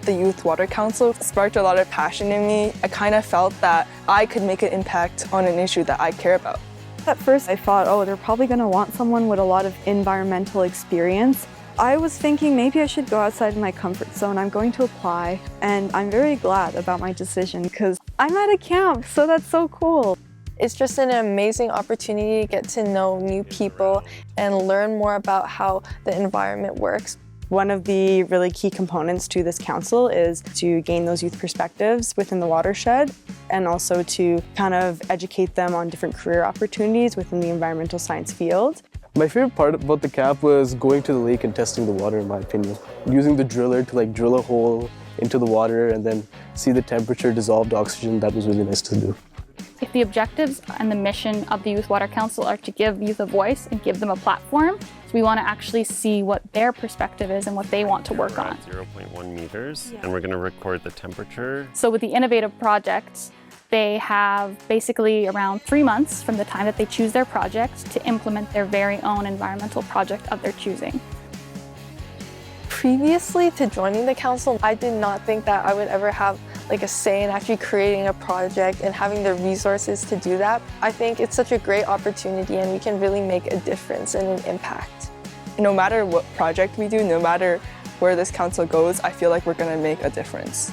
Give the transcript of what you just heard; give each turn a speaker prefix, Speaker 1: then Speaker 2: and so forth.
Speaker 1: The Youth Water Council sparked a lot of passion in me. I kind of felt that I could make an impact on an issue that I care about.
Speaker 2: At first I thought, oh, they're probably going to want someone with a lot of environmental experience. I was thinking maybe I should go outside my comfort zone. I'm going to apply, and I'm very glad about my decision because I'm at a camp, so that's so cool.
Speaker 3: It's just an amazing opportunity to get to know new people and learn more about how the environment works.
Speaker 4: One of the really key components to this council is to gain those youth perspectives within the watershed and also to kind of educate them on different career opportunities within the environmental science field.
Speaker 5: My favorite part about the camp was going to the lake and testing the water, in my opinion. Using the driller to drill a hole into the water and then see the temperature dissolved oxygen, that was really nice to do.
Speaker 6: If the objectives and the mission of the Youth Water Council are to give youth a voice and give them a platform, so we want to actually see what their perspective is and what they want to work on.
Speaker 7: 0.1 meters, and we're going to record the temperature.
Speaker 6: So with the innovative projects, they have basically around 3 months from the time that they choose their project to implement their very own environmental project of their choosing.
Speaker 3: Previously to joining the council, I did not think that I would ever have a say in actually creating a project and having the resources to do that. I think it's such a great opportunity and we can really make a difference and an impact.
Speaker 1: No matter what project we do, no matter where this council goes, I feel like we're going to make a difference.